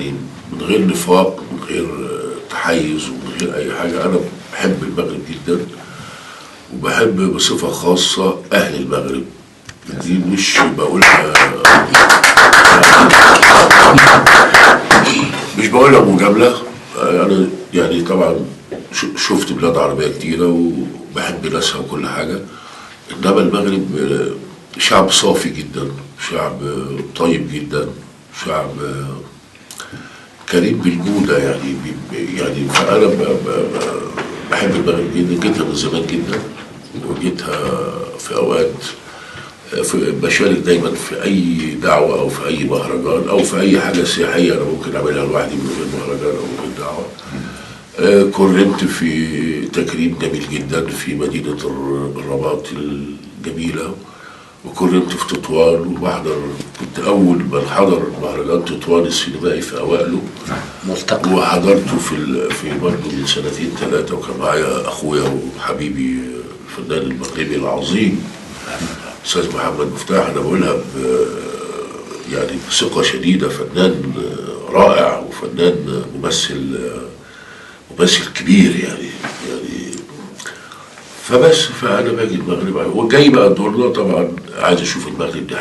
يعني من غير نفاق، من غير تحيز، ومن غير اي حاجه، انا بحب المغرب جدا، وبحب بصفه خاصه اهل المغرب. دي مش بقولها مش بقولها مجامله. انا يعني طبعا شفت بلاد عربيه كتيره وبحب ناسها وكل حاجه، انما المغرب شعب صافي جدا، شعب طيب جدا، شعب كريم بالجودة يعني. يعني فأنا بحب المغرب جدا، جيتها من زمان جدا، وجيتها في أوقات بشارك دايما في أي دعوة أو في أي مهرجان أو في أي حاجة سياحية أنا ممكن أعملها لوحدي من غير مهرجان أو من غير دعوة. كرمت في تكريم جميل جدا في مدينة الرباط الجميلة، وكرمت في تطوان، وبحضر، كنت أول من حضر مهرجان تطوان السينمائي في أوائله، وحضرته في برضه من سنتين ثلاثة، وكان معايا أخويا وحبيبي الفنان المغربي العظيم أستاذ محمد مفتاح. أنا بقولها يعني بثقة شديدة، فنان رائع وفنان ممثل كبير يعني. فبس فأنا باجي المغرب، وجاي بقى دورنا طبعا عايز أشوف المغرب دي